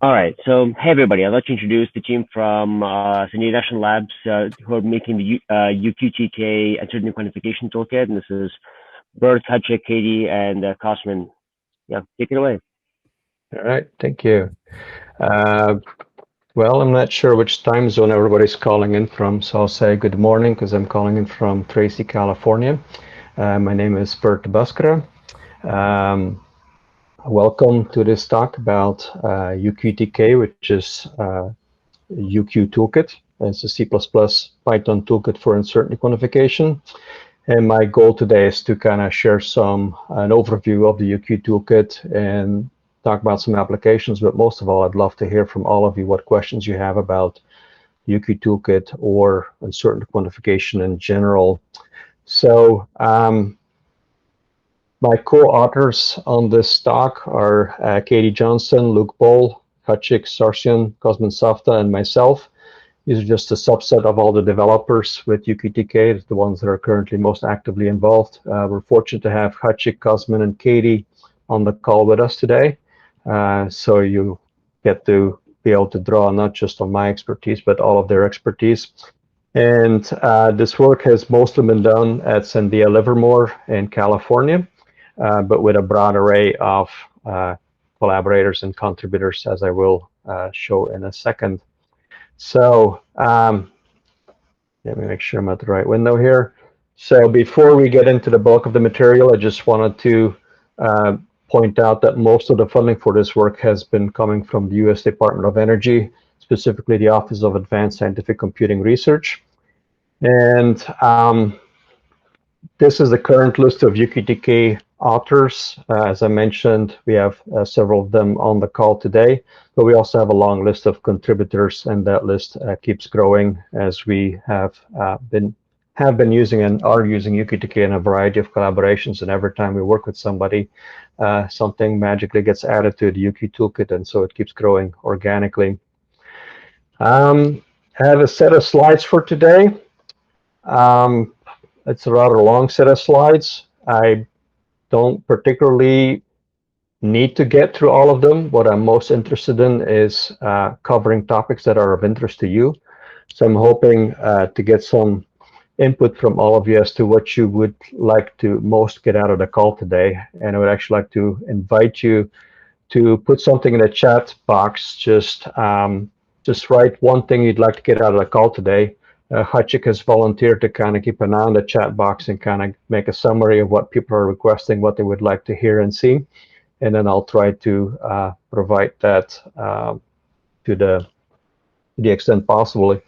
All right. So, hey everybody, I'd like to introduce the team from Sandia National Labs who are making the UQTk uncertainty quantification toolkit. And this is Bert, Khachik, Katie, and Cosmin. Yeah, take it away. All right, thank you. Uh, well, I'm not sure which time zone everybody's calling in from, so I'll say good morning because I'm calling in from Tracy, California. My name is Bert Debusschere. Um, Welcome to this talk about UQTk, which is UQ Toolkit. It's a C++ Python toolkit for uncertainty quantification. And my goal today is to kind of share an overview of the UQ toolkit and talk about some applications. But most of all, I'd love to hear from all of you what questions you have about UQ toolkit or uncertainty quantification in general. So my co-authors on this talk are Katie Johnston, Luke Ball, Khachik, Sargsyan, Cosmin, Safta, and myself. These are just a subset of all the developers with UQTk, the ones that are currently most actively involved. We're fortunate to have Khachik, Cosmin, and Katie on the call with us today. So you get to be able to draw not just on my expertise, but all of their expertise. And this work has mostly been done at Sandia Livermore in California, but with a broad array of collaborators and contributors, as I will show in a second. So let me make sure I'm at the right window here. So before we get into the bulk of the material, I just wanted to point out that most of the funding for this work has been coming from the U.S. Department of Energy, specifically the Office of Advanced Scientific Computing Research. And this is the current list of UQTk authors. As I mentioned, we have several of them on the call today, but we also have a long list of contributors, and that list keeps growing as we have been using and are using UQTk in a variety of collaborations. And every time we work with somebody, something magically gets added to the UQ toolkit, and so it keeps growing organically. I have a set of slides for today. It's a rather long set of slides. I don't particularly need to get through all of them. What I'm most interested in is covering topics that are of interest to you. So I'm hoping to get some input from all of you as to what you would like to most get out of the call today. And I would actually like to invite you to put something in the chat box. Just write one thing you'd like to get out of the call today. Khachik has volunteered to kind of keep an eye on the chat box and kind of make a summary of what people are requesting, what they would like to hear and see. And then I'll try to provide that to the extent possible.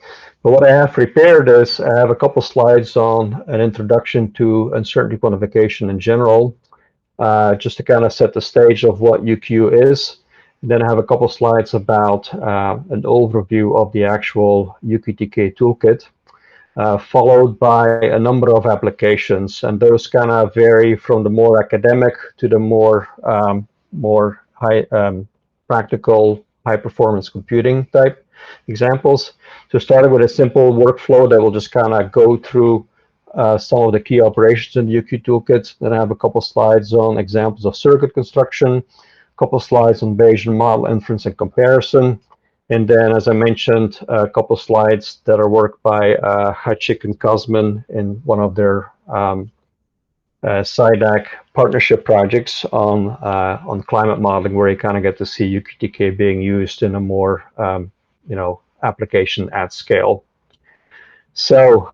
But what I have prepared is I have a couple slides on an introduction to uncertainty quantification in general, just to kind of set the stage of what UQ is. And then I have a couple slides about an overview of the actual UQTk toolkit, followed by a number of applications. And those kind of vary from the more academic to the more high practical, high performance computing type examples. So starting with a simple workflow that will just kind of go through some of the key operations in the UQ toolkit. Then I have a couple slides on examples of circuit construction, a couple slides on Bayesian model inference and comparison, and then, as I mentioned, a couple slides that are work by Khachik and Cosmin in one of their SciDAC partnership projects on climate modeling, where you kind of get to see UQTk being used in a more application at scale. So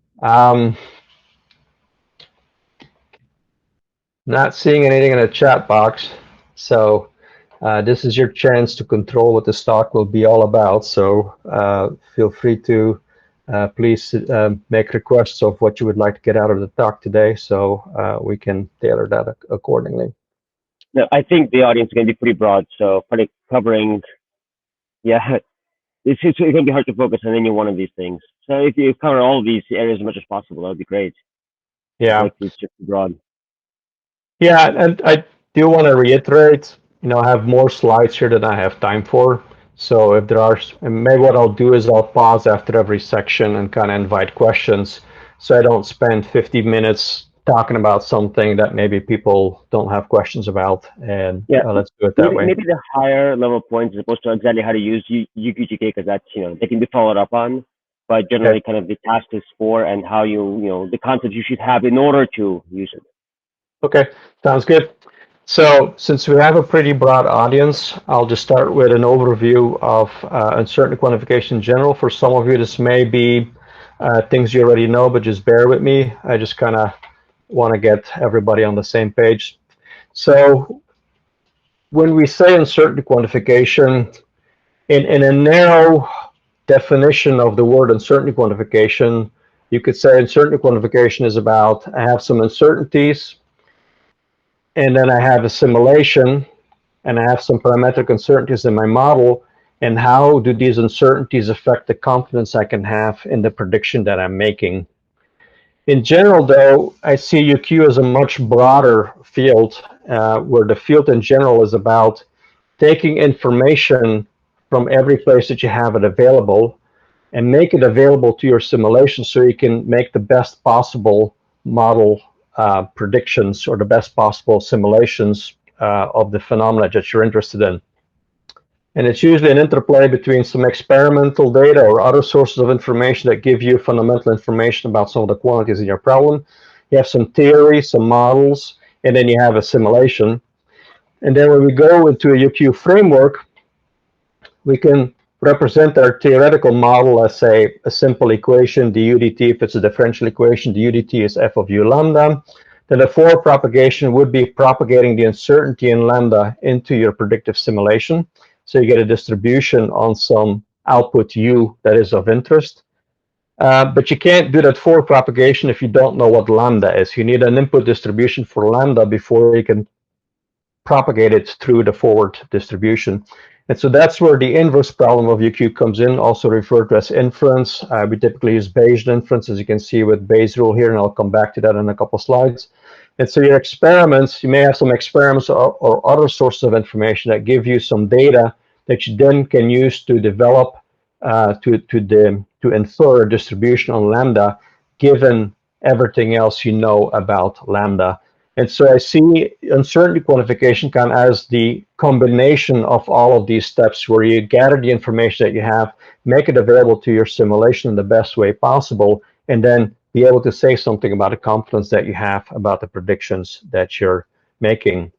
not seeing anything in the chat box. So this is your chance to control what this talk will be all about. So feel free to please make requests of what you would like to get out of the talk today, so we can tailor that accordingly. No, I think the audience is going to be pretty broad, so probably covering, yeah, it's going to be hard to focus on any one of these things. So if you cover all of these areas as much as possible, that would be great. Yeah. Like it's just broad. Yeah, and I do want to reiterate, I have more slides here than I have time for. So if there are, and maybe what I'll do is I'll pause after every section and kind of invite questions, so I don't spend 50 minutes talking about something that maybe people don't have questions about, and Yeah, let's do it that way. maybe the higher level points as opposed to exactly how to use UQTk, because that's, they can be followed up on, but generally Okay. kind of the task is for and how the concepts you should have in order to use it. Okay, sounds good. So since we have a pretty broad audience, I'll just start with an overview of uncertainty quantification in general. For some of you, this may be things you already know, but just bear with me. I just kind of want to get everybody on the same page. So when we say uncertainty quantification, in a narrow definition of the word uncertainty quantification, you could say uncertainty quantification is about, I have some uncertainties, and then I have a simulation, and I have some parametric uncertainties in my model, and how do these uncertainties affect the confidence I can have in the prediction that I'm making. In general, though, I see UQ as a much broader field, where the field in general is about taking information from every place that you have it available and make it available to your simulation so you can make the best possible model predictions or the best possible simulations of the phenomena that you're interested in. And it's usually an interplay between some experimental data or other sources of information that give you fundamental information about some of the quantities in your problem. You have some theory, some models, and then you have a simulation. And then when we go into a UQ framework, we can represent our theoretical model as a simple equation, the UDT. If it's a differential equation, the UDT is f of u lambda. Then the forward propagation would be propagating the uncertainty in lambda into your predictive simulation. So you get a distribution on some output u that is of interest. But you can't do that forward propagation if you don't know what lambda is. You need an input distribution for lambda before you can propagate it through the forward distribution. And so that's where the inverse problem of UQ comes in, also referred to as inference. We typically use Bayesian inference, as you can see with Bayes' rule here, and I'll come back to that in a couple slides. And so your experiments, you may have some experiments or other sources of information that give you some data that you then can use to develop, to infer a distribution on lambda, given everything else you know about lambda. And so I see uncertainty quantification kind of as the combination of all of these steps where you gather the information that you have, make it available to your simulation in the best way possible, and then be able to say something about the confidence that you have about the predictions that you're making.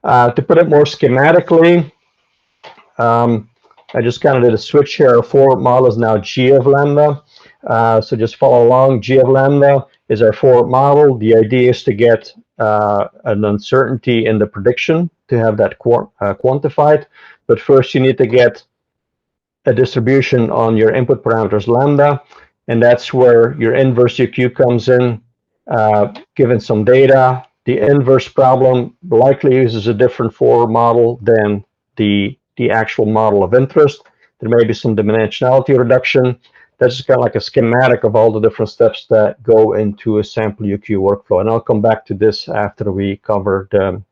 To put it more schematically, I just kind of did a switch here. Our forward model is now G of lambda. So just follow along. G of lambda is our forward model. The idea is to get an uncertainty in the prediction to have that quantified. But first you need to get a distribution on your input parameters lambda. And that's where your inverse UQ comes in, given some data. The inverse problem likely uses a different forward model than the actual model of interest. There may be some dimensionality reduction. That's just kind of like a schematic of all the different steps that go into a sample UQ workflow. And I'll come back to this after we cover the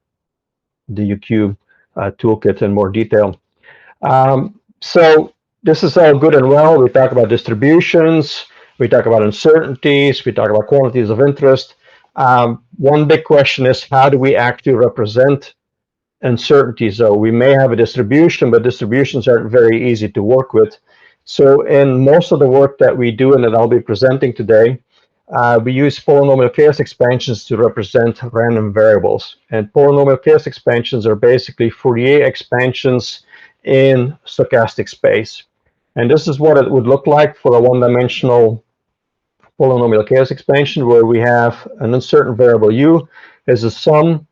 UQ toolkit in more detail. So this is all good and well. We talk about distributions, we talk about uncertainties, we talk about quantities of interest. One big question is, how do we actually represent uncertainty? So we may have a distribution, but distributions aren't very easy to work with. So in most of the work that we do and that I'll be presenting today, we use polynomial chaos expansions to represent random variables. And polynomial chaos expansions are basically Fourier expansions in stochastic space. And this is what it would look like for a one-dimensional polynomial chaos expansion, where we have an uncertain variable u as a sum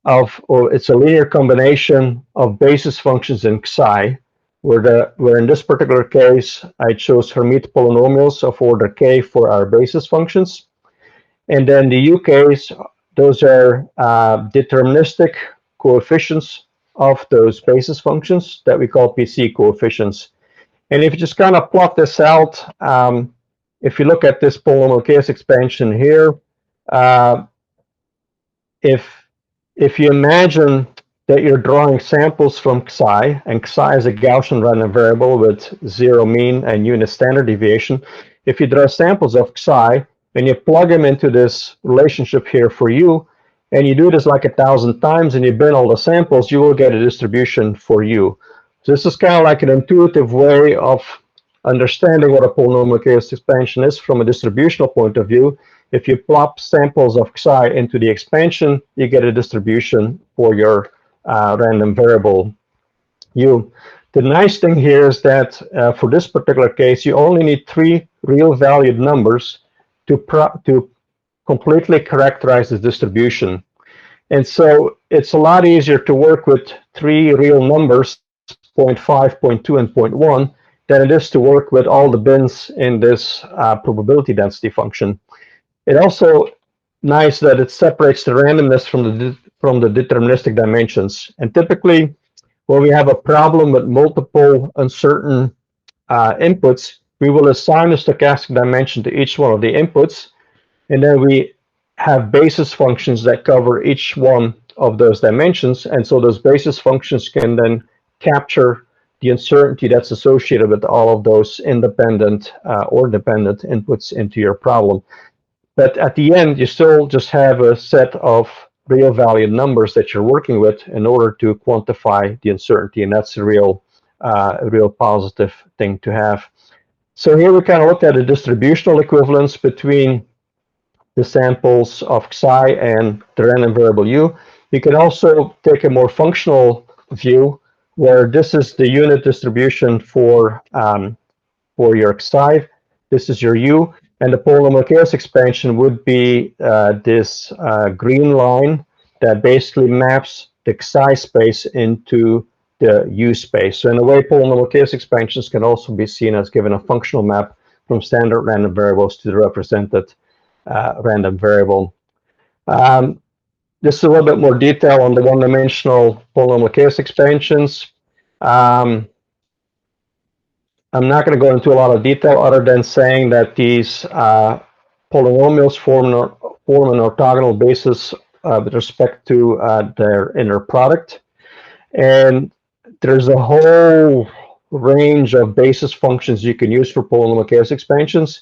of, or it's a linear combination of basis functions in Xi, where in this particular case, I chose Hermite polynomials of order k for our basis functions. And then the u case, those are deterministic coefficients of those basis functions that we call PC coefficients. And if you just kind of plot this out, if you look at this polynomial chaos expansion here, if you imagine that you're drawing samples from Xi, and Xi is a Gaussian random variable with zero mean and unit standard deviation. If you draw samples of Xi, and you plug them into this relationship here for U, and you do this like 1,000 times, and you bin all the samples, you will get a distribution for U. So this is kind of like an intuitive way of understanding what a polynomial chaos expansion is from a distributional point of view. If you plop samples of Xi into the expansion, you get a distribution for your random variable U. The nice thing here is that for this particular case, you only need 3 real valued numbers to completely characterize this distribution. And so it's a lot easier to work with 3 real numbers, 0.5, 0.2, and 0.1, than it is to work with all the bins in this probability density function. It also nice that it separates the randomness from the deterministic dimensions. And typically, when we have a problem with multiple uncertain inputs, we will assign a stochastic dimension to each one of the inputs, and then we have basis functions that cover each one of those dimensions, and so those basis functions can then capture the uncertainty that's associated with all of those independent or dependent inputs into your problem. But at the end, you still just have a set of real valued numbers that you're working with in order to quantify the uncertainty, and that's a real positive thing to have. So here we kind of look at a distributional equivalence between the samples of Xi and the random variable U. You can also take a more functional view where this is the unit distribution for your Xi. This is your U, and the polynomial chaos expansion would be this green line that basically maps the Xi space into the U space. So in a way, polynomial chaos expansions can also be seen as given a functional map from standard random variables to the represented random variable. This is a little bit more detail on the one-dimensional polynomial chaos expansions. I'm not going to go into a lot of detail other than saying that these polynomials form an orthogonal basis with respect to their inner product. And there's a whole range of basis functions you can use for polynomial chaos expansions.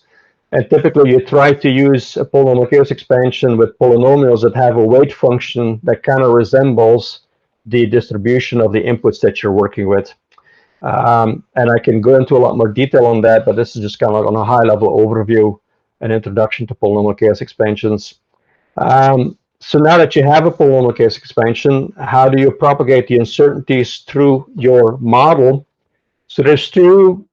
And typically, you try to use a polynomial chaos expansion with polynomials that have a weight function that kind of resembles the distribution of the inputs that you're working with. And I can go into a lot more detail on that, but this is just kind of on a high-level overview and introduction to polynomial chaos expansions. So now that you have a polynomial chaos expansion, how do you propagate the uncertainties through your model? So there's two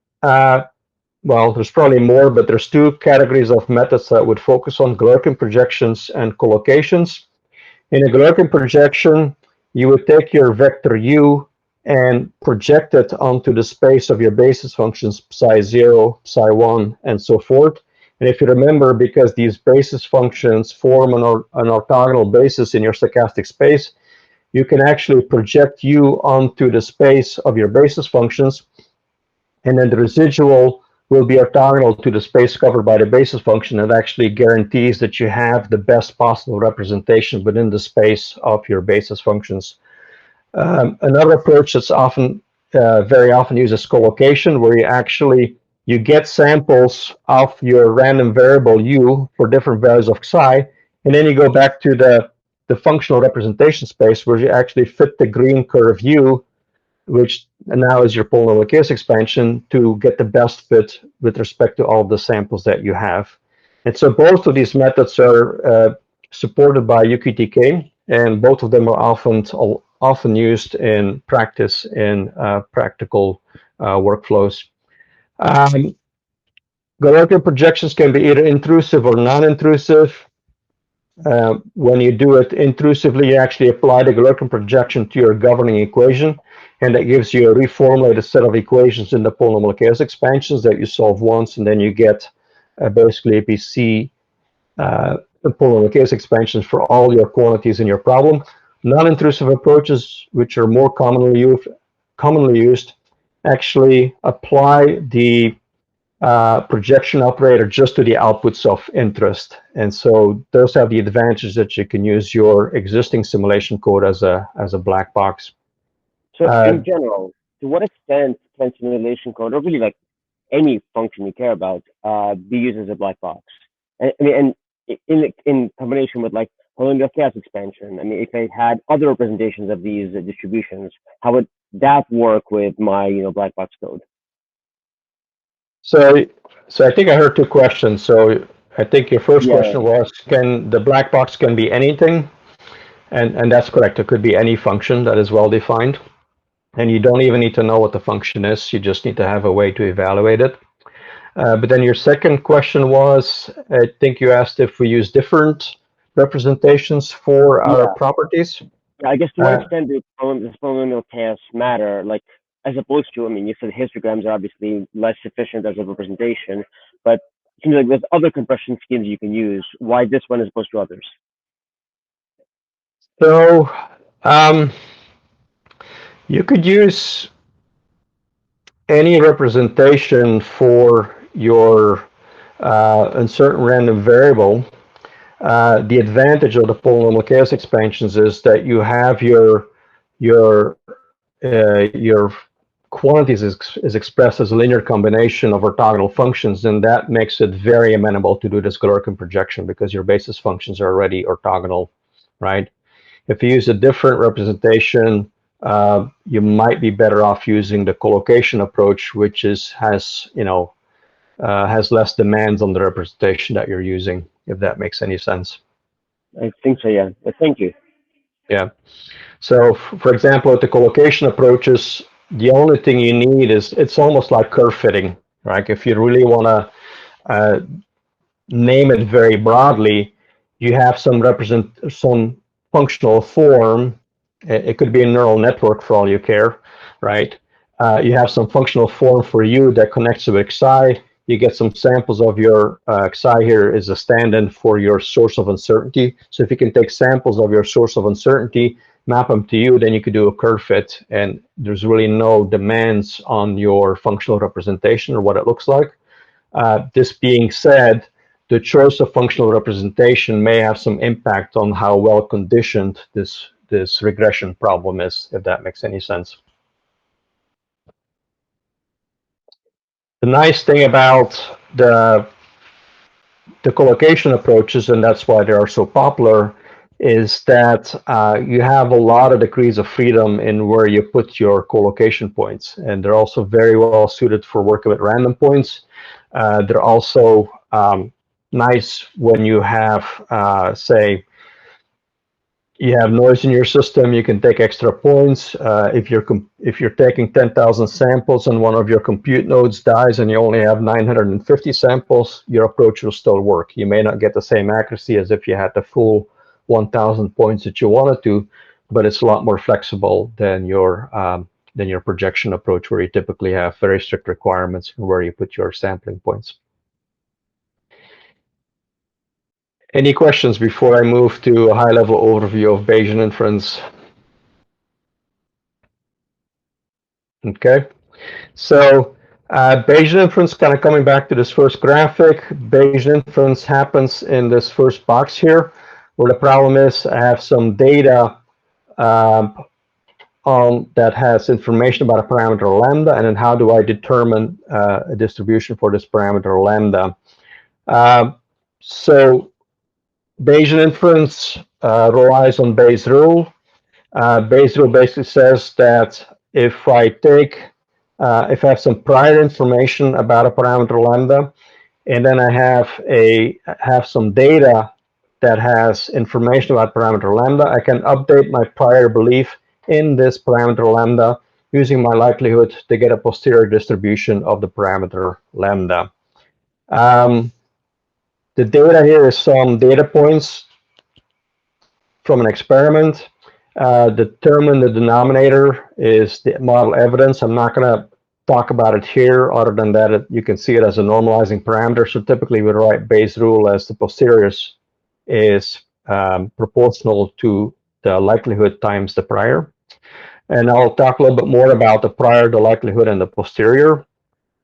well, there's probably more, but there's 2 categories of methods that would focus on Galerkin projections and collocations. In a Galerkin projection, you would take your vector U and project it onto the space of your basis functions psi0, psi1, and so forth. And if you remember, because these basis functions form an orthogonal basis in your stochastic space, you can actually project U onto the space of your basis functions, and then the residual will be orthogonal to the space covered by the basis function. That actually guarantees that you have the best possible representation within the space of your basis functions. Another approach that's very often used is collocation, where you get samples of your random variable U for different values of Xi, and then you go back to the functional representation space where you actually fit the green curve U, which now is your polynomial chaos expansion, to get the best fit with respect to all of the samples that you have. And so both of these methods are supported by UQTk, and both of them are often used in practice in practical workflows. Galerkin projections can be either intrusive or non-intrusive. When you do it intrusively, you actually apply the Galerkin projection to your governing equation, and that gives you a reformulated set of equations in the polynomial chaos expansions that you solve once, and then you get basically APC polynomial chaos expansions for all your quantities in your problem. Non-intrusive approaches, which are more commonly used, actually apply the projection operator just to the outputs of interest. And so those have the advantage that you can use your existing simulation code as a black box. So in general, to what extent can simulation code, or really like any function you care about, be used as a black box? I mean, and in combination with like polynomial chaos expansion, I mean, if I had other representations of these distributions, how would that work with my black box code? So, so I think I heard two questions. So I think your first Yeah, question was, can the black box can be anything? And that's correct. It could be any function that is well defined. And you don't even need to know what the function is. You just need to have a way to evaluate it. But then your second question was, I think you asked if we use different representations for our yeah. properties. Yeah, I guess to what Uh, extent do this polynomial chaos matter? Like, as opposed to, I mean, you said histograms are obviously less efficient as a representation, but it seems like there's other compression schemes you can use. Why this one as opposed to others? so um, you could use any representation for your uncertain random variable. The advantage of the polynomial chaos expansions is that you have your quantities is expressed as a linear combination of orthogonal functions, and that makes it very amenable to do this Galerkin projection because your basis functions are already orthogonal, right? If you use a different representation, you might be better off using the collocation approach, which has less demands on the representation that you're using, if that makes any sense. I think so, yeah. But thank you. Yeah. So, for example, with the collocation approaches, the only thing you need is it's almost like curve fitting, right? If you really want to name it very broadly, you have some functional form. It could be a neural network for all you care, right? You have some functional form for you that connects to Xi. You get some samples of your Xi here is a stand-in for your source of uncertainty. So if you can take samples of your source of uncertainty, map them to you, then you could do a curve fit, and there's really no demands on your functional representation or what it looks like. This being said, the choice of functional representation may have some impact on how well conditioned this regression problem is, if that makes any sense. The nice thing about the collocation approaches, and that's why they are so popular, is that you have a lot of degrees of freedom in where you put your collocation points, and they're also very well suited for working with random points. They're also nice when you have, say, you have noise in your system, you can take extra points. If you're taking 10,000 samples and one of your compute nodes dies and you only have 950 samples, your approach will still work. You may not get the same accuracy as if you had the full 1,000 points that you wanted to, but it's a lot more flexible than your projection approach, where you typically have very strict requirements for where you put your sampling points. Any questions before I move to a high-level overview of Bayesian inference? Okay, so Bayesian inference, kind of coming back to this first graphic, Bayesian inference happens in this first box here, where the problem is I have some data that has information about a parameter lambda, and then how do I determine a distribution for this parameter lambda. So Bayesian inference relies on Bayes' rule. Bayes' rule basically says that if I have some prior information about a parameter lambda, and then I have some data that has information about parameter lambda, I can update my prior belief in this parameter lambda using my likelihood to get a posterior distribution of the parameter lambda. The data here is some data points from an experiment. Determine the denominator is the model evidence. I'm not going to talk about it here, other than that you can see it as a normalizing parameter. So typically we write Bayes' rule as the posteriors is proportional to the likelihood times the prior. And I'll talk a little bit more about the prior, the likelihood, and the posterior.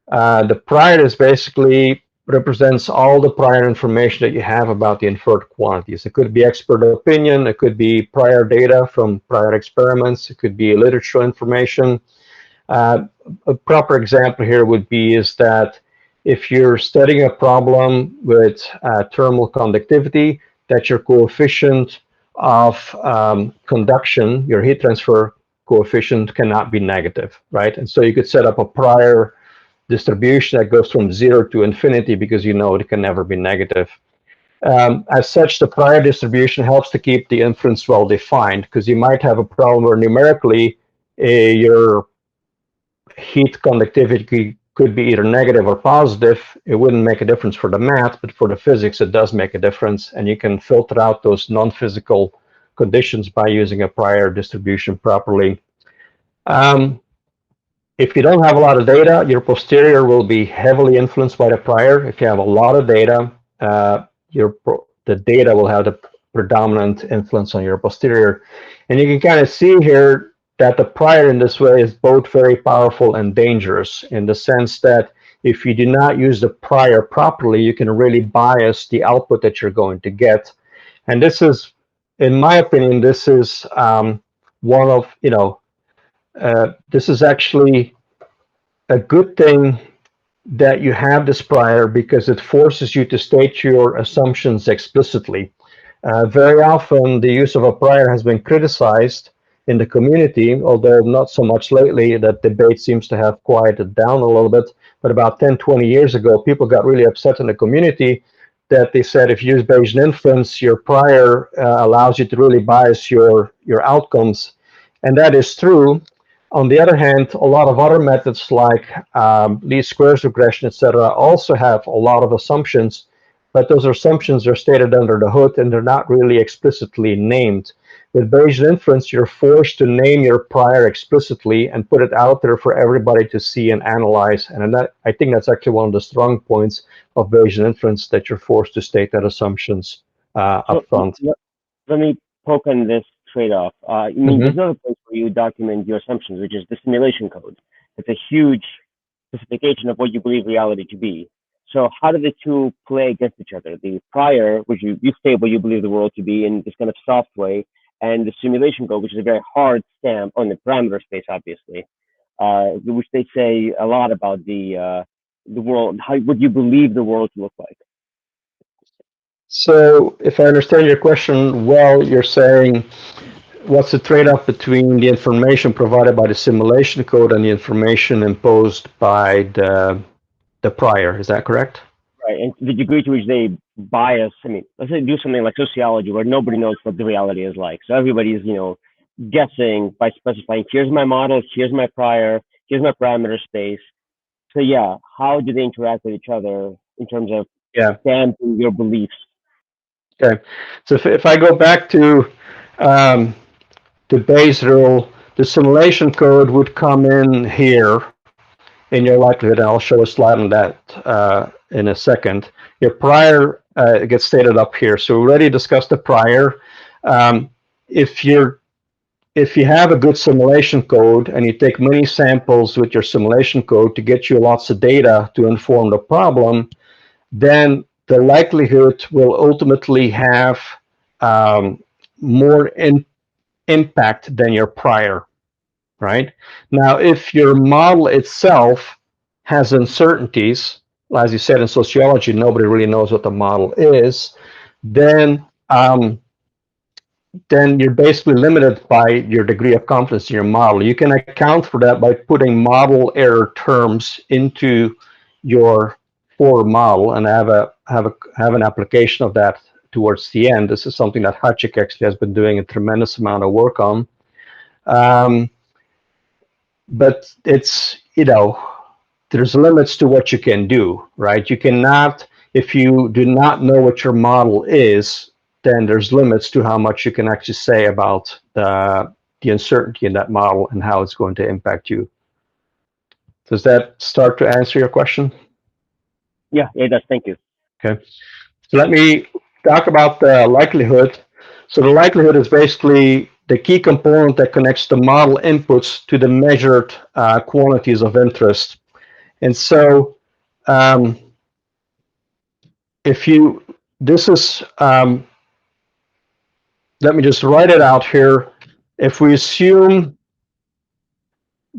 The prior is basically represents all the prior information that you have about the inferred quantities. It could be expert opinion, it could be prior data from prior experiments, it could be literature information. A proper example here would be is that if you're studying a problem with thermal conductivity, that your coefficient of conduction, your heat transfer coefficient, cannot be negative, right? And so you could set up a prior distribution that goes from 0 to infinity because you know it can never be negative. As such, the prior distribution helps to keep the inference well defined, because you might have a problem where numerically your heat conductivity could be either negative or positive. It wouldn't make a difference for the math, but for the physics, it does make a difference. And you can filter out those non-physical conditions by using a prior distribution properly. If you don't have a lot of data, your posterior will be heavily influenced by the prior. If you have a lot of data, the data will have the predominant influence on your posterior. And you can kind of see here that the prior in this way is both very powerful and dangerous, in the sense that if you do not use the prior properly, you can really bias the output that you're going to get. And this is, in my opinion, this is one of, this is actually a good thing that you have this prior, because it forces you to state your assumptions explicitly. Very often, the use of a prior has been criticized in the community, although not so much lately. That debate seems to have quieted down a little bit. But about 10, 20 years ago, people got really upset in the community that they said if you use Bayesian inference, your prior allows you to really bias your outcomes. And that is true. On the other hand, a lot of other methods like least squares regression, etc., also have a lot of assumptions, but those assumptions are stated under the hood and they're not really explicitly named. With Bayesian inference, you're forced to name your prior explicitly and put it out there for everybody to see and analyze. And I think that's actually one of the strong points of Bayesian inference, that you're forced to state that assumptions up front. Let me poke on this trade-off. I mean, there's another place where you document your assumptions, which is the simulation code. It's a huge specification of what you believe reality to be. So how do the two play against each other? The prior, which you state what you believe the world to be in this kind of soft way, and the simulation code, which is a very hard stamp on the parameter space, obviously, which they say a lot about the world, what you believe the world to look like. So if I understand your question well, you're saying, what's the trade-off between the information provided by the simulation code and the information imposed by the prior? Is that correct? Right, and the degree to which they bias. I mean, let's say do something like sociology, where nobody knows what the reality is like. So everybody's, guessing by specifying, here's my model, here's my prior, here's my parameter space. So yeah, how do they interact with each other in terms of stamping your beliefs? Okay, so if I go back to Bayes' rule, the simulation code would come in here in your likelihood, and I'll show a slide on that in a second. Your prior gets stated up here. So we already discussed the prior. If you have a good simulation code and you take many samples with your simulation code to get you lots of data to inform the problem, then the likelihood will ultimately have more impact than your prior, right? Now, if your model itself has uncertainties, as you said in sociology, nobody really knows what the model is, then you're basically limited by your degree of confidence in your model. You can account for that by putting model error terms into your forward model, and have an application of that towards the end. This is something that Khachik actually has been doing a tremendous amount of work on. But it's, there's limits to what you can do, right? You cannot, if you do not know what your model is, then there's limits to how much you can actually say about the uncertainty in that model and how it's going to impact you. Does that start to answer your question? Yeah, it does. Thank you. Okay. So let me talk about the likelihood. So the likelihood is basically the key component that connects the model inputs to the measured quantities of interest. And so let me just write it out here. If we assume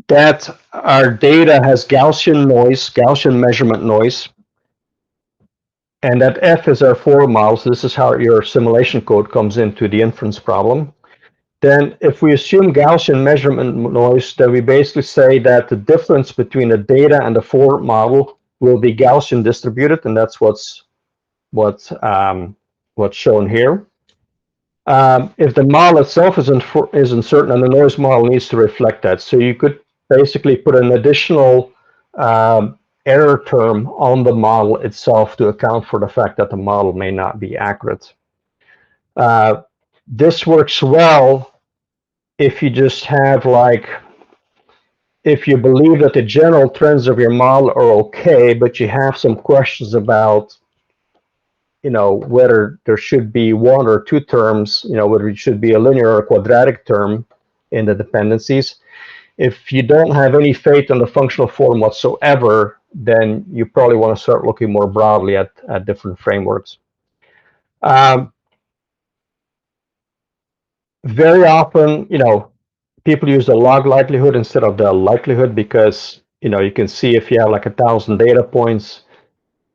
that our data has Gaussian noise, Gaussian measurement noise, and that F is our form model. So this is how your simulation code comes into the inference problem. Then if we assume Gaussian measurement noise, then we basically say that the difference between the data and the form model will be Gaussian distributed, and that's what's shown here. If the model itself is uncertain, and the noise model needs to reflect that. So you could basically put an additional error term on the model itself to account for the fact that the model may not be accurate. This works well if you just have if you believe that the general trends of your model are okay, but you have some questions about whether there should be one or two terms, whether it should be a linear or a quadratic term in the dependencies. If you don't have any faith in the functional form whatsoever, then you probably want to start looking more broadly at different frameworks. Very often, people use the log likelihood instead of the likelihood because, you can see if you have like 1,000 data points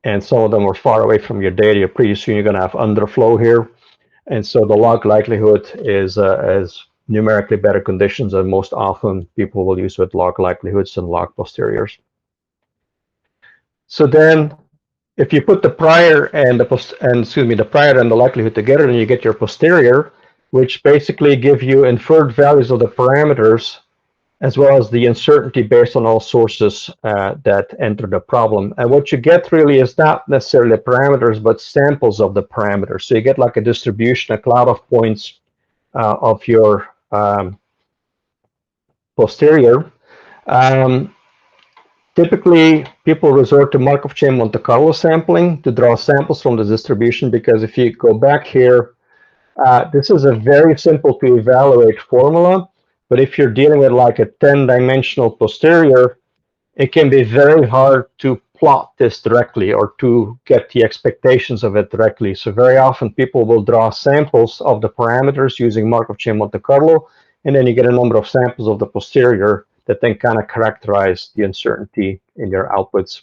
and some of them are far away from your data, you're pretty soon you're going to have underflow here. And so the log likelihood is numerically better conditions, and most often people will use with log likelihoods and log posteriors. So then, if you put the prior and the prior and the likelihood together, then you get your posterior, which basically give you inferred values of the parameters as well as the uncertainty based on all sources that enter the problem. And what you get really is not necessarily the parameters, but samples of the parameters. So you get like a distribution, a cloud of points of your posterior. Typically, people resort to Markov chain Monte Carlo sampling to draw samples from the distribution, because if you go back here, this is a very simple to evaluate formula. But if you're dealing with like a 10-dimensional posterior, it can be very hard to plot this directly or to get the expectations of it directly. So very often people will draw samples of the parameters using Markov chain Monte Carlo, and then you get a number of samples of the posterior that then kind of characterize the uncertainty in your outputs.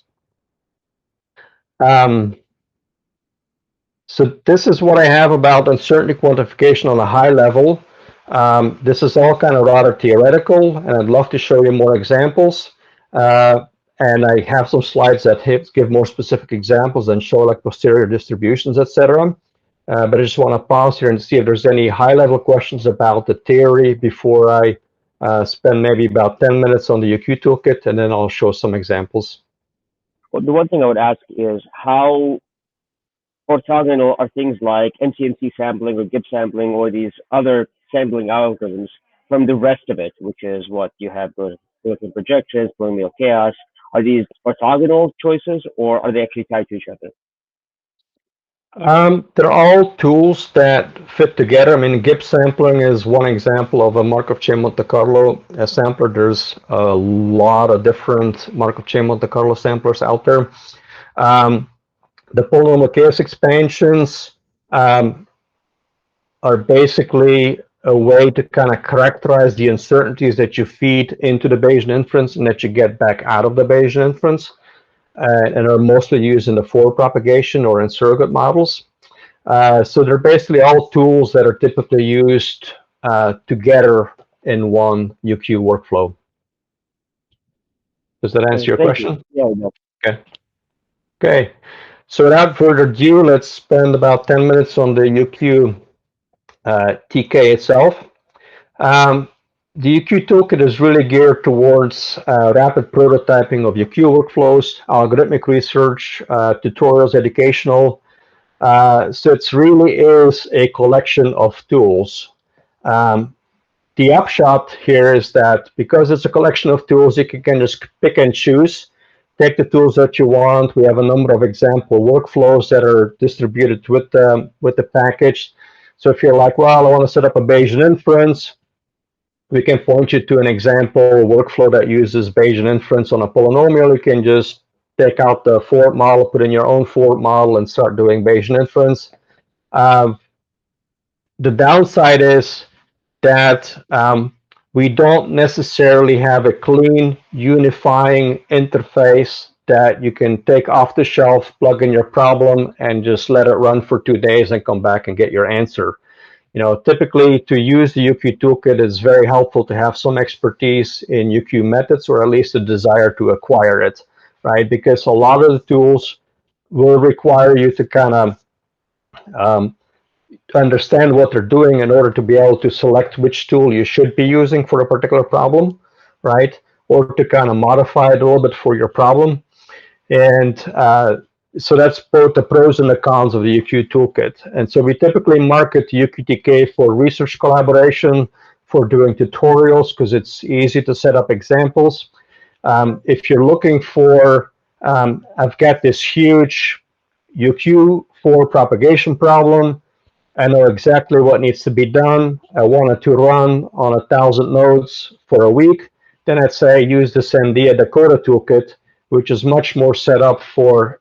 So this is what I have about uncertainty quantification on a high level. This is all kind of rather theoretical, and I'd love to show you more examples. And I have some slides that give more specific examples and show like posterior distributions, etc. But I just want to pause here and see if there's any high-level questions about the theory before I spend maybe about 10 minutes on the UQ toolkit, and then I'll show some examples. Well, the one thing I would ask is how orthogonal are things like MCMC sampling or Gibbs sampling or these other sampling algorithms from the rest of it, which is what you have the Looking projections, polynomial chaos. Are these orthogonal choices or are they actually tied to each other? They're all tools that fit together. I mean, Gibbs sampling is one example of a Markov chain Monte Carlo sampler. There's a lot of different Markov chain Monte Carlo samplers out there. The polynomial chaos expansions are basically a way to kind of characterize the uncertainties that you feed into the Bayesian inference and that you get back out of the Bayesian inference, and are mostly used in the forward propagation or in surrogate models. So they're basically all tools that are typically used together in one UQ workflow. Does that answer your question? Yeah, no. Okay. Okay. So without further ado, let's spend about 10 minutes on the UQ TK itself. The UQ toolkit is really geared towards rapid prototyping of UQ workflows, algorithmic research, tutorials, educational. So it really is a collection of tools. The upshot here is that because it's a collection of tools, you can just pick and choose. Take the tools that you want. We have a number of example workflows that are distributed with the package. So if you're like, well, I want to set up a Bayesian inference, we can point you to an example workflow that uses Bayesian inference on a polynomial. You can just take out the forward model, put in your own forward model, and start doing Bayesian inference. The downside is that we don't necessarily have a clean, unifying interface that you can take off the shelf, plug in your problem, and just let it run for 2 days and come back and get your answer. Typically to use the UQ Toolkit, it's very helpful to have some expertise in UQ methods, or at least a desire to acquire it, right? Because a lot of the tools will require you to kind of understand what they're doing in order to be able to select which tool you should be using for a particular problem, right? Or to kind of modify it a little bit for your problem. And so that's both the pros and the cons of the UQ Toolkit. And so we typically market UQTk for research collaboration, for doing tutorials, because it's easy to set up examples. If you're looking for, I've got this huge UQ4 propagation problem. I know exactly what needs to be done. I want it to run on 1,000 nodes for a week. Then I'd say use the Sandia Dakota toolkit, which is much more set up for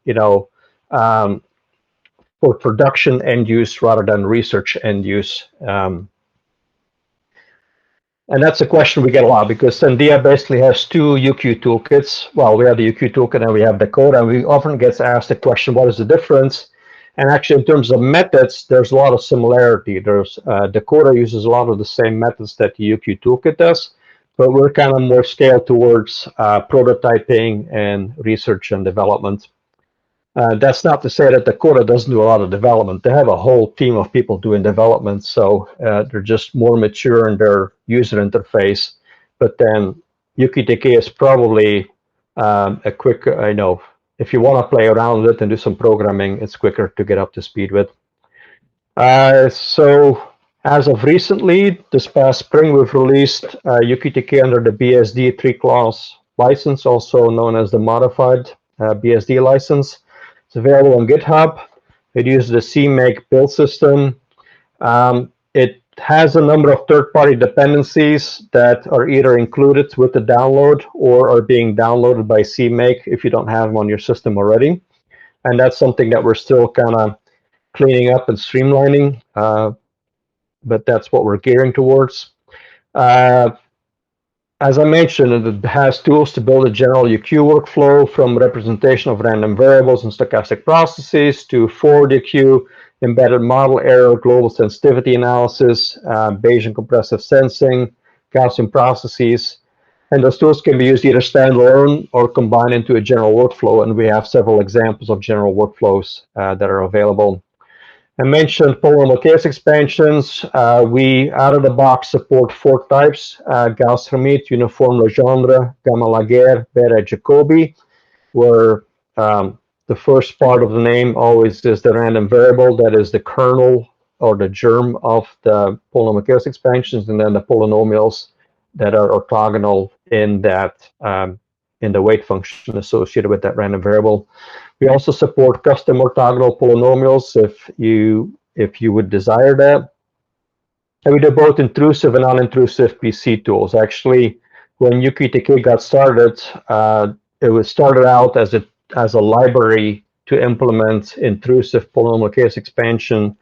for production end use rather than research end use. And that's a question we get a lot, because Sandia basically has two UQ toolkits. Well, we have the UQ toolkit and we have Dakota, and we often get asked the question, what is the difference? And actually, in terms of methods, there's a lot of similarity. There's Dakota uses a lot of the same methods that the UQ toolkit does, but we're kind of more scaled towards prototyping and research and development. That's not to say that Dakota doesn't do a lot of development. They have a whole team of people doing development, so they're just more mature in their user interface. But then UQTk is probably a quick, if you want to play around with it and do some programming, it's quicker to get up to speed with. So as of recently, this past spring, we've released UQTk under the BSD 3-clause license, also known as the modified BSD license. It's available on GitHub. It uses the CMake build system. It has a number of third-party dependencies that are either included with the download or are being downloaded by CMake if you don't have them on your system already. And that's something that we're still kind of cleaning up and streamlining, but that's what we're gearing towards. As I mentioned, it has tools to build a general UQ workflow, from representation of random variables and stochastic processes to forward UQ, embedded model error, global sensitivity analysis, Bayesian compressive sensing, Gaussian processes. And those tools can be used either standalone or combined into a general workflow. And we have several examples of general workflows that are available. I mentioned polynomial case expansions. We, out of the box, support 4 types: Gauss-Hermite, Uniform Legendre, Gamma-Laguerre, Beta-Jacobi, where the first part of the name always is the random variable that is the kernel or the germ of the polynomial case expansions, and then the polynomials that are orthogonal in that in the weight function associated with that random variable. We also support custom orthogonal polynomials if you would desire that. And we do both intrusive and non-intrusive PC tools. Actually, when UQTk got started, it was started out as a library to implement intrusive polynomial case expansion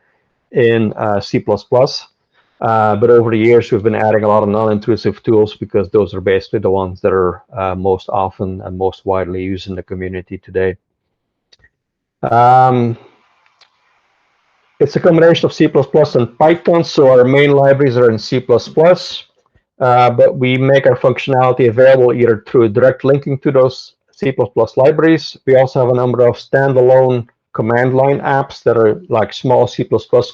in C++. But over the years, we've been adding a lot of non-intrusive tools because those are basically the ones that are most often and most widely used in the community today. It's a combination of C++ and Python, so our main libraries are in C++, but we make our functionality available either through direct linking to those C++ libraries. We also have a number of standalone command line apps that are like small C++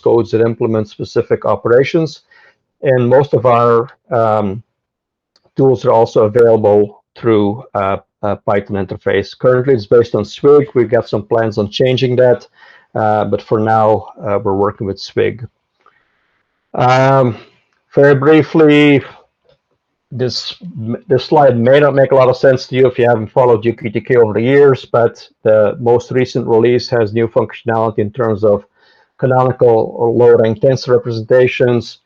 codes that implement specific operations. And most of our tools are also available through a Python interface. Currently, it's based on Swig. We've got some plans on changing that, but for now, we're working with Swig. Very briefly, this slide may not make a lot of sense to you if you haven't followed UQTk over the years, but the most recent release has new functionality in terms of canonical or low-rank tensor representations,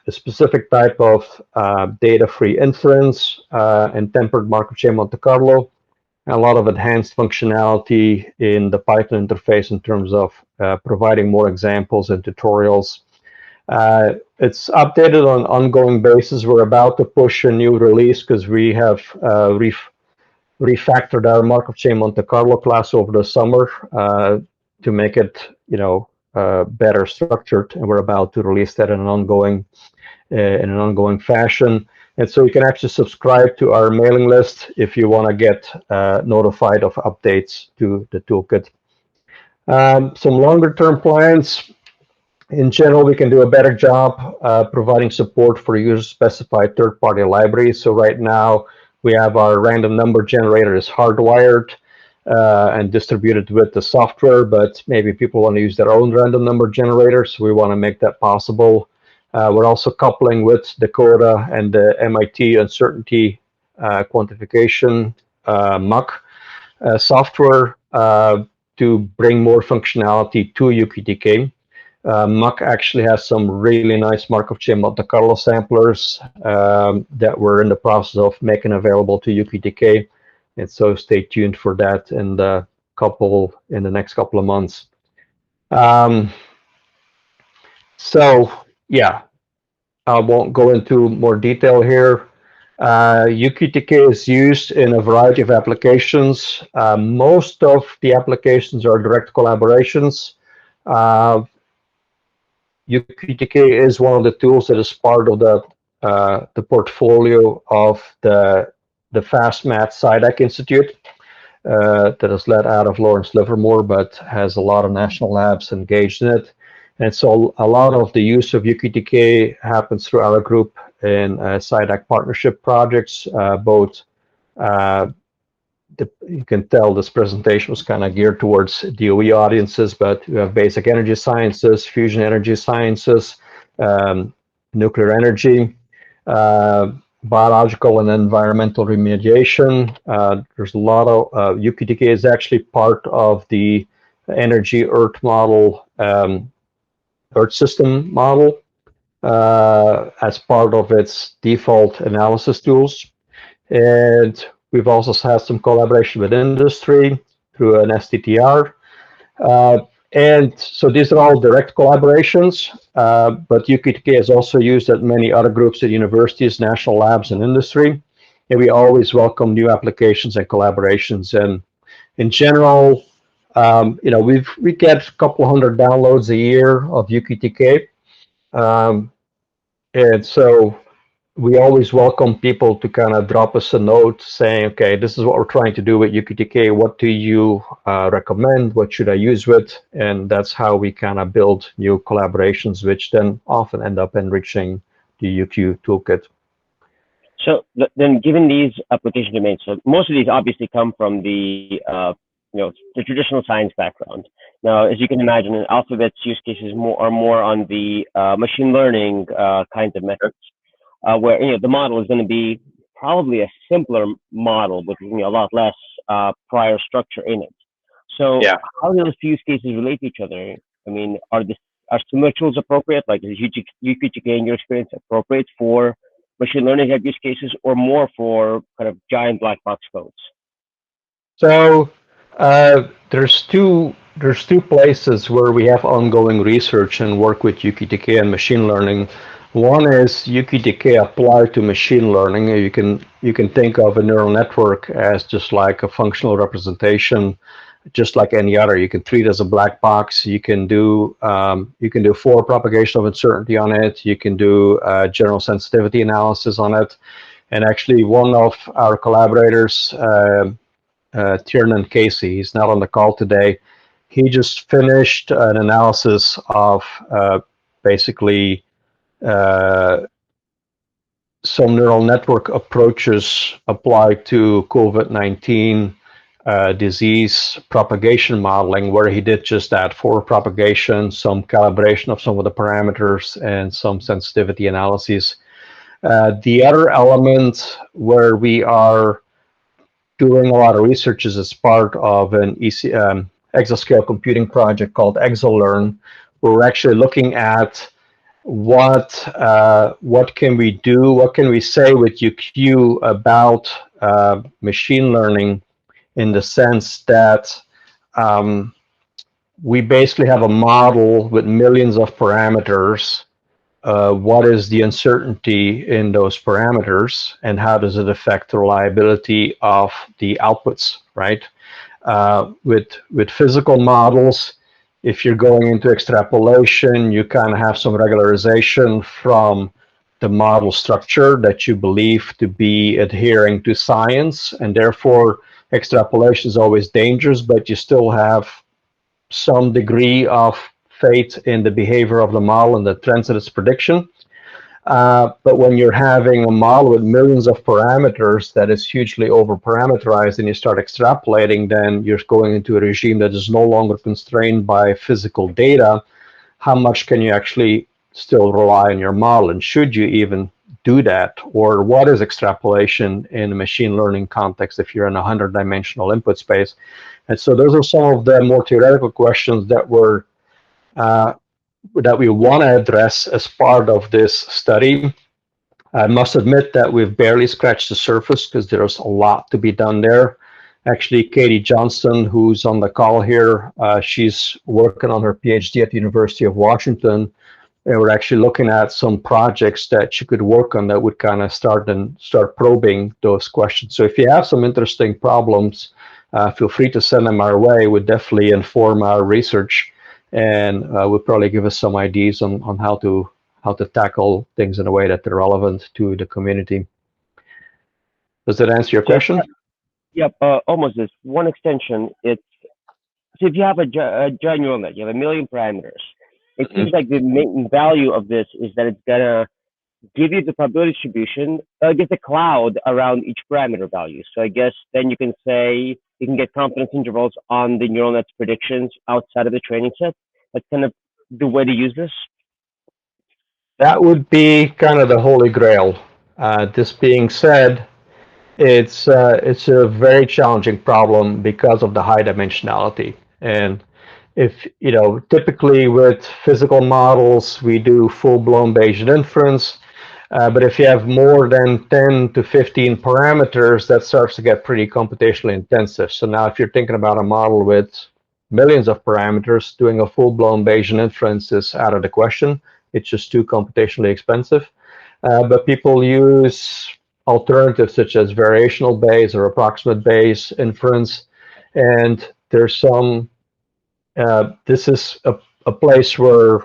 a specific type of data-free inference, and tempered Markov chain Monte Carlo, and a lot of enhanced functionality in the Python interface in terms of providing more examples and tutorials. It's updated on an ongoing basis. We're about to push a new release because we have refactored our Markov chain Monte Carlo class over the summer to make it, better structured, and we're about to release that in an ongoing fashion. And so you can actually subscribe to our mailing list if you want to get notified of updates to the toolkit. Some longer term plans. In general, we can do a better job providing support for user-specified third-party libraries. So right now, we have our random number generator is hardwired and distributed with the software, but maybe people want to use their own random number generator, so we want to make that possible. We're also coupling with Dakota and the MIT uncertainty quantification muck software to bring more functionality to UQTk. Muck actually has some really nice Markov chain Monte Carlo samplers that we're in the process of making available to UQTk, and so stay tuned for that in the next couple of months. So yeah, I won't go into more detail here. UQTk is used in a variety of applications. Most of the applications are direct collaborations. UQTk is one of the tools that is part of the portfolio of the FastMath SciDac Institute that is led out of Lawrence Livermore, but has a lot of national labs engaged in it. And so a lot of the use of UQTk happens through our group in SciDac partnership projects, both you can tell this presentation was kind of geared towards DOE audiences, but we have basic energy sciences, fusion energy sciences, nuclear energy, biological and environmental remediation. There's a lot of UQTk is actually part of the energy Earth model, Earth system model as part of its default analysis tools. And we've also had some collaboration with industry through an STTR. And so these are all direct collaborations, but UQTk is also used at many other groups at universities, national labs, and industry. And we always welcome new applications and collaborations. And in general, we get a couple hundred downloads a year of UQTk. And so we always welcome people to kind of drop us a note saying, okay, this is what we're trying to do with UQTk. What do you recommend? What should I use with? And that's how we kind of build new collaborations, which then often end up enriching the UQ toolkit. So then, given these application domains, so most of these obviously come from the the traditional science background. Now, as you can imagine, Alphabet's use cases are more on the machine learning kinds of methods, where the model is going to be probably a simpler model with a lot less prior structure in it. So, how do those use cases relate to each other? I mean, are similar tools appropriate? Like, is UQTk, in your experience, appropriate for machine learning type use cases, or more for kind of giant black box codes? So there's two places where we have ongoing research and work with UQTk and machine learning. One is UQTk applied to machine learning. You can think of a neural network as just like a functional representation, just like any other. You can treat it as a black box. You can do forward propagation of uncertainty on it. You can do general sensitivity analysis on it. And actually, one of our collaborators, Tiernan Casey, he's not on the call today. He just finished an analysis of basically some neural network approaches applied to COVID-19 disease propagation modeling, where he did just that: forward propagation, some calibration of some of the parameters, and some sensitivity analyses. The other element where we are doing a lot of research is as part of an exascale computing project called ExoLearn, where we're actually looking at what can we do, what can we say with UQ about machine learning, in the sense that we basically have a model with millions of parameters, what is the uncertainty in those parameters, and how does it affect the reliability of the outputs, right? With physical models, if you're going into extrapolation, you kind of have some regularization from the model structure that you believe to be adhering to science, and therefore extrapolation is always dangerous, but you still have some degree of faith in the behavior of the model and the trends in its prediction. But when you're having a model with millions of parameters that is hugely over parameterized and you start extrapolating, then you're going into a regime that is no longer constrained by physical data. How much can you actually still rely on your model, and should you even do that? Or what is extrapolation in a machine learning context if you're in a 100-dimensional input space? And so those are some of the more theoretical questions that we want to address as part of this study. I must admit that we've barely scratched the surface because there's a lot to be done there. Actually, Katie Johnston, who's on the call here, she's working on her PhD at the University of Washington, and we're actually looking at some projects that she could work on that would kind of start probing those questions. So if you have some interesting problems, feel free to send them our way. Would definitely inform our research, and would probably give us some ideas on how to tackle things in a way that they're relevant to the community. Does that answer your question? Yep, almost. This one extension. It's so if you have a giant neural net, you have a million parameters. It seems like the main value of this is that it's gonna give you the probability distribution, get a cloud around each parameter value. So I guess then you can say you can get confidence intervals on the neural net's predictions outside of the training set. That's kind of the way to use this. That would be kind of the holy grail. This being said, it's a very challenging problem because of the high dimensionality. And if, typically with physical models, we do full-blown Bayesian inference. But if you have more than 10 to 15 parameters, that starts to get pretty computationally intensive. So now if you're thinking about a model with millions of parameters, doing a full-blown Bayesian inference is out of the question. It's just too computationally expensive. But people use alternatives such as variational Bayes or approximate Bayes inference. And there's some, this is a place where,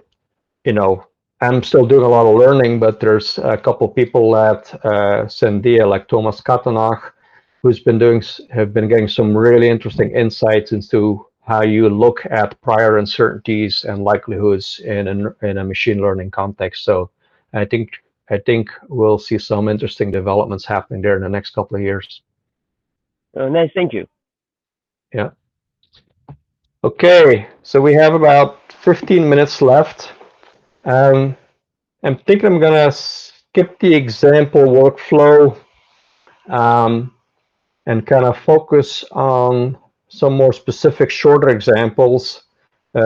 I'm still doing a lot of learning, but there's a couple people at Sandia, like Thomas Kathenach, who's have been getting some really interesting insights into how you look at prior uncertainties and likelihoods in a machine learning context. So I think we'll see some interesting developments happening there in the next couple of years. Nice, thank you. Yeah. Okay, so we have about 15 minutes left. I'm thinking I'm gonna skip the example workflow and kind of focus on some more specific, shorter examples,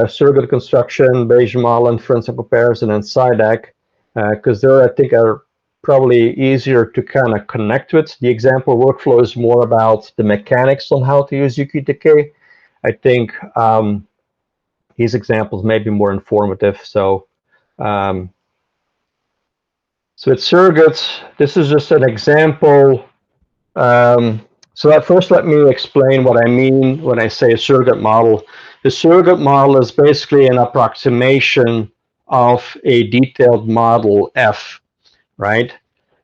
surrogate construction, Bayesian model inference and comparison, and SciDAC, because there I think are probably easier to kind of connect with. The example workflow is more about the mechanics on how to use UQTk. I think these examples may be more informative. So with surrogates, this is just an example. So at first, let me explain what I mean when I say a surrogate model. The surrogate model is basically an approximation of a detailed model F, right?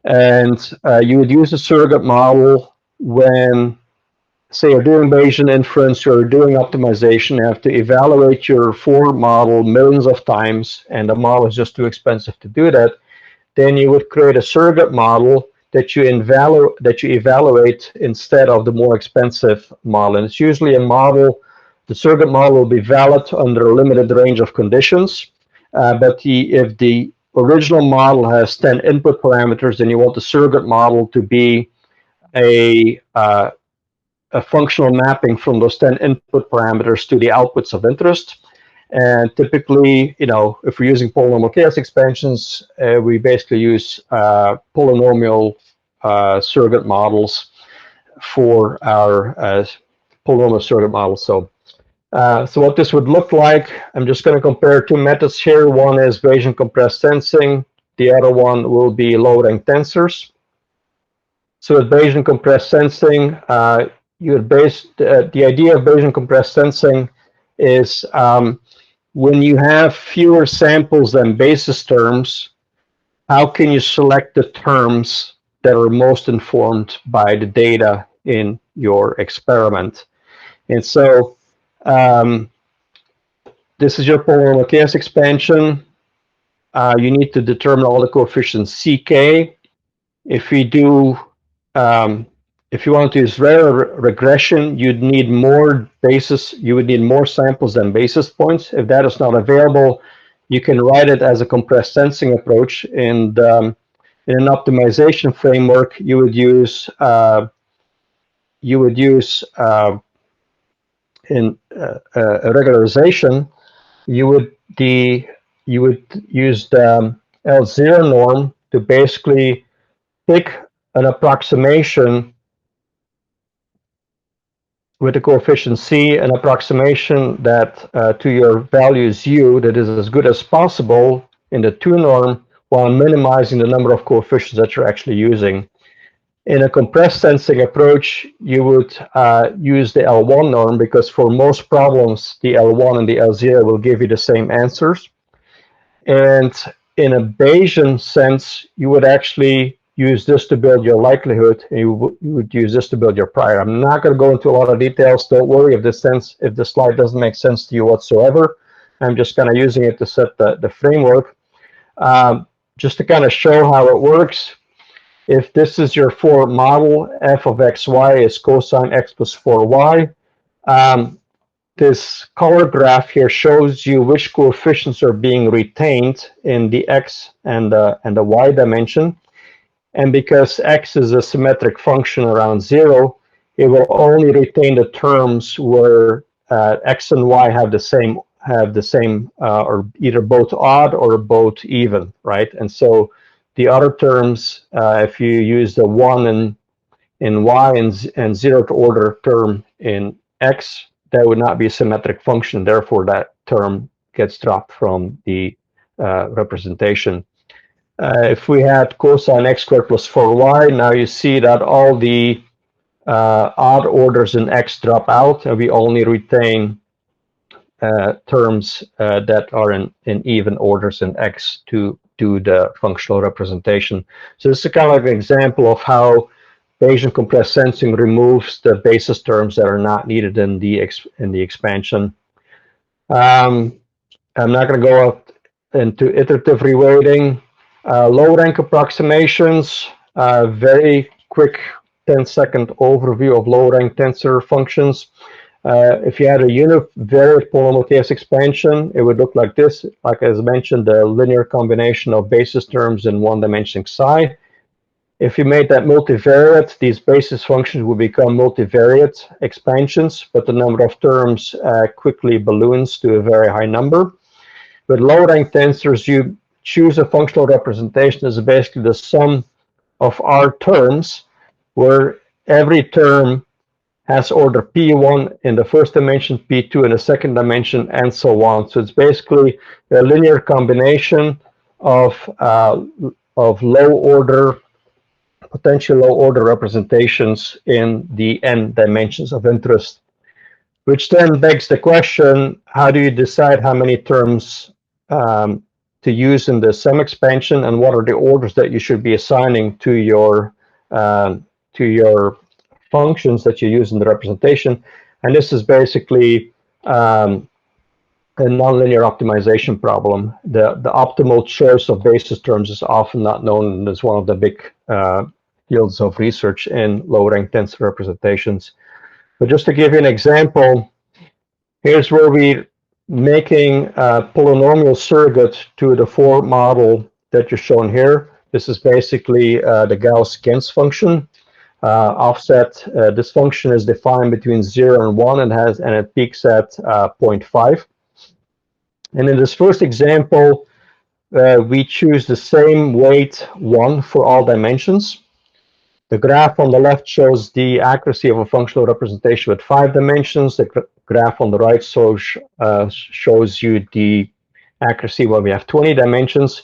And you would use a surrogate model when, say, you're doing Bayesian inference or doing optimization. You have to evaluate your forward model millions of times, and the model is just too expensive to do that. Then you would create a surrogate model that you evaluate instead of the more expensive model. And it's usually a model, the surrogate model will be valid under a limited range of conditions. But if the original model has 10 input parameters, then you want the surrogate model to be a functional mapping from those 10 input parameters to the outputs of interest. And typically, if we're using polynomial chaos expansions, we basically use polynomial surrogate models for our polynomial surrogate models. So what this would look like, I'm just going to compare two methods here. One is Bayesian compressed sensing. The other one will be low-rank tensors. So with Bayesian compressed sensing, the idea of Bayesian compressed sensing is when you have fewer samples than basis terms, how can you select the terms that are most informed by the data in your experiment? And so this is your polynomial chaos expansion. You need to determine all the coefficients CK. If we do, if you want to use rare regression, you'd need more basis. You would need more samples than basis points. If that is not available, you can write it as a compressed sensing approach. And in an optimization framework, you would use in a regularization. You would use the L0 norm to basically pick an approximation with the coefficient C, an approximation that to your values U that is as good as possible in the 2 norm while minimizing the number of coefficients that you're actually using. In a compressed sensing approach, you would use the L1 norm because for most problems, the L1 and the L0 will give you the same answers. And in a Bayesian sense, you would actually use this to build your likelihood, and you would use this to build your prior. I'm not going to go into a lot of details. Don't worry if the slide doesn't make sense to you whatsoever. I'm just kind of using it to set the framework. Just to kind of show how it works. If this is your for model, f of xy is cosine x plus 4y. This color graph here shows you which coefficients are being retained in the x and the y dimension. And because x is a symmetric function around 0, it will only retain the terms where x and y have the same or either both odd or both even, right? And so the other terms, if you use the 1 in y and 0th order term in x, that would not be a symmetric function. Therefore, that term gets dropped from the representation. If we had cosine x squared plus 4y, now you see that all the odd orders in x drop out, and we only retain terms that are in even orders in x to do the functional representation. So this is kind of an example of how Bayesian compressed sensing removes the basis terms that are not needed in the expansion. I'm not going to go up into iterative reweighting. Low rank approximations, very quick 10-second overview of low rank tensor functions. If you had a univariate polynomial chaos expansion, it would look like this. Like as mentioned, the linear combination of basis terms in one dimension psi. If you made that multivariate, these basis functions would become multivariate expansions, but the number of terms quickly balloons to a very high number. With low-rank tensors, you choose a functional representation as basically the sum of R terms, where every term has order P1 in the first dimension, P2 in the second dimension, and so on. So it's basically a linear combination of potential low-order representations in the n dimensions of interest, which then begs the question, how do you decide how many terms to use in the sum expansion, and what are the orders that you should be assigning to your functions that you use in the representation? And this is basically a nonlinear optimization problem. The optimal choice of basis terms is often not known as one of the big fields of research in low-rank tensor representations. But just to give you an example, here's where we're making a polynomial surrogate to the 4 model that you're shown here. This is basically the Gauss-Gens function. Offset, this function is defined between 0 and 1 and it peaks at 0.5. And in this first example, we choose the same weight 1 for all dimensions. The graph on the left shows the accuracy of a functional representation with 5 dimensions. The graph on the right shows you the accuracy when we have 20 dimensions.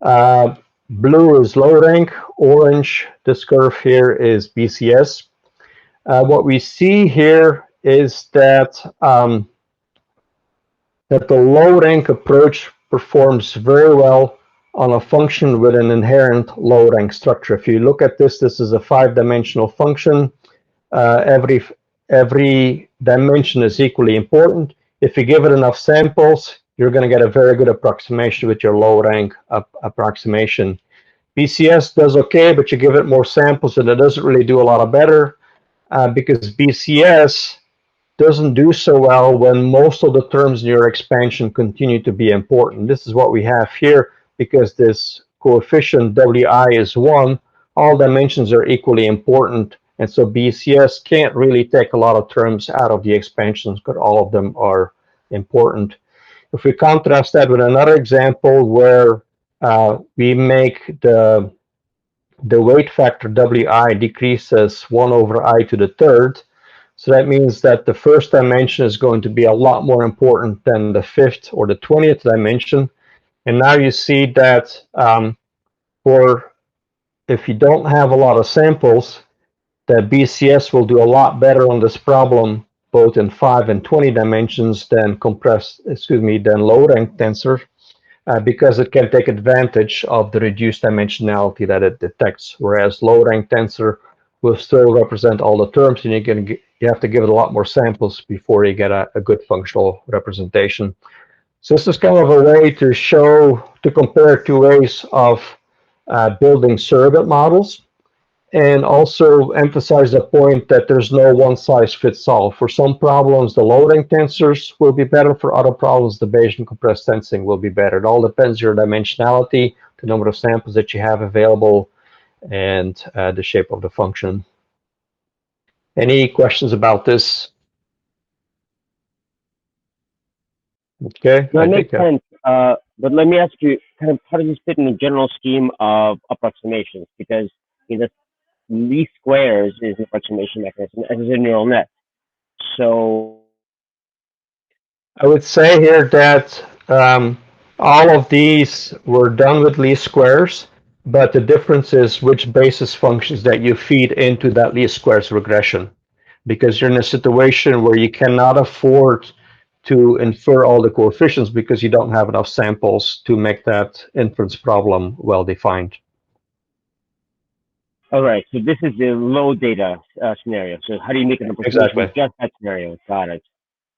Blue is low rank, orange, this curve here is BCS. What we see here is that that the low rank approach performs very well on a function with an inherent low rank structure. If you look at this, this is a 5-dimensional function. Every dimension is equally important. If you give it enough samples, you're going to get a very good approximation with your low rank approximation. BCS does okay, but you give it more samples and it doesn't really do a lot of better because BCS doesn't do so well when most of the terms in your expansion continue to be important. This is what we have here because this coefficient Wi is 1. All dimensions are equally important, and so BCS can't really take a lot of terms out of the expansions because all of them are important. If we contrast that with another example where we make the weight factor Wi decreases 1 over I to the third, so that means that the first dimension is going to be a lot more important than the 5th or the 20th dimension. And now you see that for if you don't have a lot of samples, that BCS will do a lot better on this problem, both in 5 and 20 dimensions than than low rank tensor, because it can take advantage of the reduced dimensionality that it detects, whereas low rank tensor will still represent all the terms, and you have to give it a lot more samples before you get a good functional representation. So this is kind of a way to compare two ways of building surrogate models, and also emphasize the point that there's no one-size-fits-all. For some problems, the low-rank tensors will be better. For other problems, the Bayesian compressed tensing will be better. It all depends on your dimensionality, the number of samples that you have available, and the shape of the function. Any questions about this? Okay. No, it makes sense. But let me ask you, kind of, how does this fit in the general scheme of approximations? Because the least squares is an approximation mechanism, as is a neural net. So I would say here that all of these were done with least squares, but the difference is which basis functions that you feed into that least squares regression, because you're in a situation where you cannot afford to infer all the coefficients because you don't have enough samples to make that inference problem well defined. all right, so this is the low data scenario. So how do you make an approximation with just that scenario? Got it.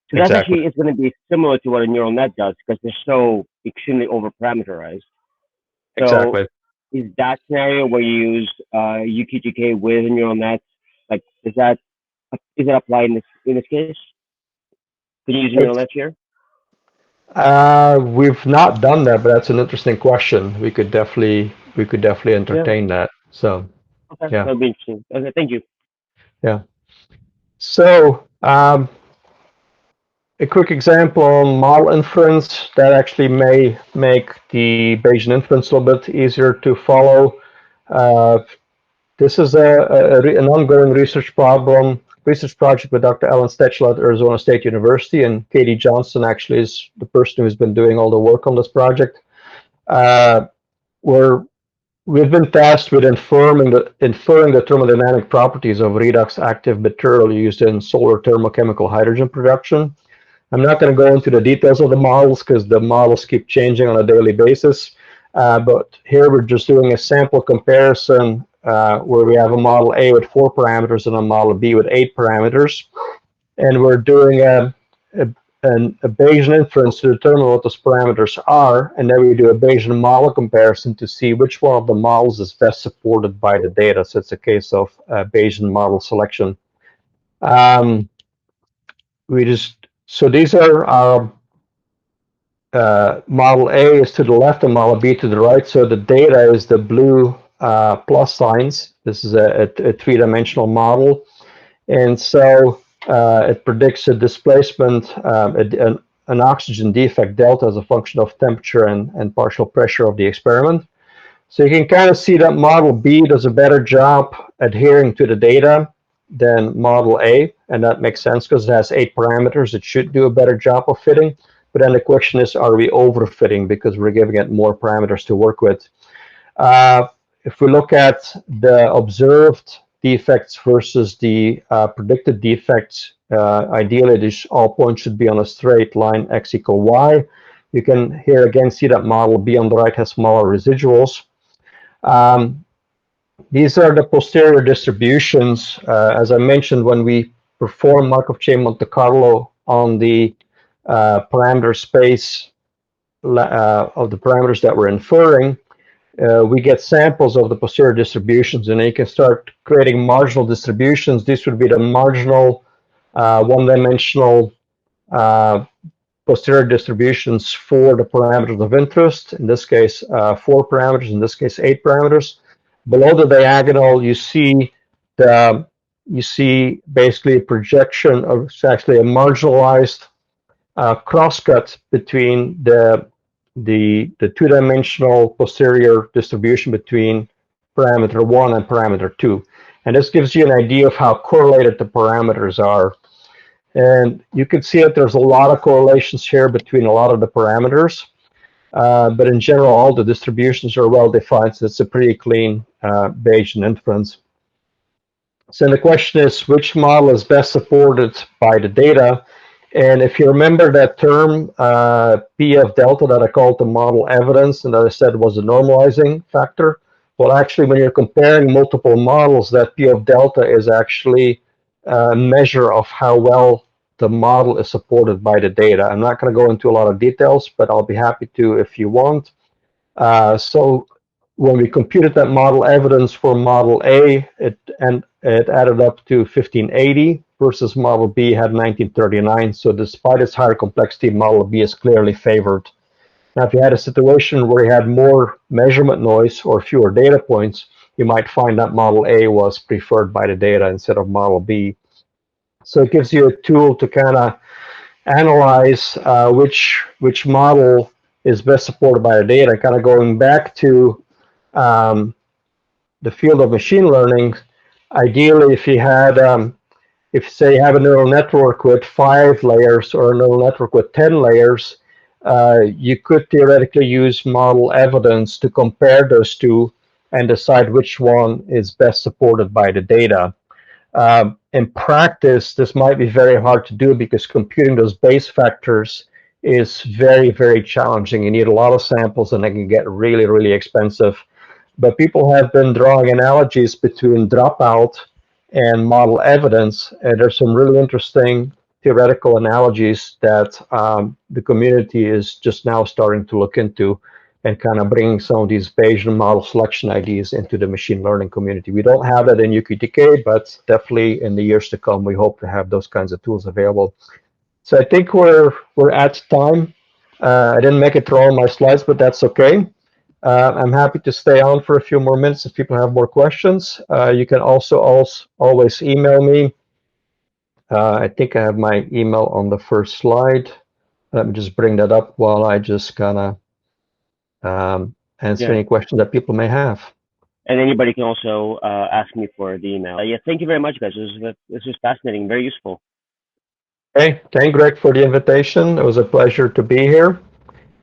So that's actually is going to be similar to what a neural net does because they're so extremely over parameterized. So is that scenario where you use UQTk with a neural net? Like, is it applied in this case? Can you use a neural net here? We've not done that, but that's an interesting question. We could definitely entertain that. So okay, that'll be interesting. Okay, thank you. Yeah. So a quick example on model inference that actually may make the Bayesian inference a little bit easier to follow. This is an ongoing research project with Dr. Alan Stechel at Arizona State University, and Katie Johnston actually is the person who's been doing all the work on this project. We've been tasked with inferring the thermodynamic properties of redox active material used in solar thermochemical hydrogen production. I'm not going to go into the details of the models because the models keep changing on a daily basis. But here we're just doing a sample comparison where we have a model A with 4 parameters and a model B with 8 parameters. And we're doing a Bayesian inference to determine what those parameters are. And then we do a Bayesian model comparison to see which one of the models is best supported by the data. So it's a case of Bayesian model selection. So these are our model A is to the left and model B to the right. So the data is the blue plus signs. This is a 3-dimensional model. And so it predicts a displacement, an oxygen defect delta as a function of temperature and partial pressure of the experiment. So you can kind of see that model B does a better job adhering to the data than model A, and that makes sense because it has 8 parameters. It should do a better job of fitting. But then the question is, are we overfitting because we're giving it more parameters to work with? If we look at the observed defects versus the predicted defects, ideally all points should be on a straight line x equal y. You can here again see that model B on the right has smaller residuals. These are the posterior distributions. As I mentioned, when we perform Markov chain Monte Carlo on the parameter space of the parameters that we're inferring, we get samples of the posterior distributions, and then you can start creating marginal distributions. This would be the marginal one-dimensional posterior distributions for the parameters of interest. In this case, 4 parameters. In this case, 8 parameters. Below the diagonal, you see basically a projection of, it's actually a marginalized crosscut between the two-dimensional posterior distribution between parameter 1 and parameter 2. And this gives you an idea of how correlated the parameters are. And you can see that there's a lot of correlations here between a lot of the parameters. But in general, all the distributions are well defined, so it's a pretty clean Bayesian inference. So the question is, which model is best supported by the data? And if you remember that term, P of delta, that I called the model evidence, and that I said was a normalizing factor. Well, actually, when you're comparing multiple models, that P of delta is actually a measure of how well the model is supported by the data. I'm not going to go into a lot of details, but I'll be happy to if you want. So when we computed that model evidence for model A, it added up to 1580 versus model B had 1939. So despite its higher complexity, model B is clearly favored. Now, if you had a situation where you had more measurement noise or fewer data points, you might find that model A was preferred by the data instead of model B. So it gives you a tool to kind of analyze which model is best supported by the data. Kind of going back to the field of machine learning, ideally, if you had, if say you have a neural network with 5 layers or a neural network with 10 layers, you could theoretically use model evidence to compare those two and decide which one is best supported by the data. In practice, this might be very hard to do because computing those base factors is very, very challenging. You need a lot of samples and they can get really, really expensive. But people have been drawing analogies between dropout and model evidence, and there's some really interesting theoretical analogies that the community is just now starting to look into and kind of bringing some of these Bayesian model selection ideas into the machine learning community. We don't have that in UQTk, but definitely in the years to come, we hope to have those kinds of tools available. So I think we're at time. I didn't make it through all my slides, but that's okay. I'm happy to stay on for a few more minutes if people have more questions. You can also always email me. I think I have my email on the first slide. Let me just bring that up while I just kind of answer any questions that people may have. And anybody can also ask me for the email. Yeah, thank you very much, guys. This was fascinating, very useful. Hey, thank Greg for the invitation. It was a pleasure to be here.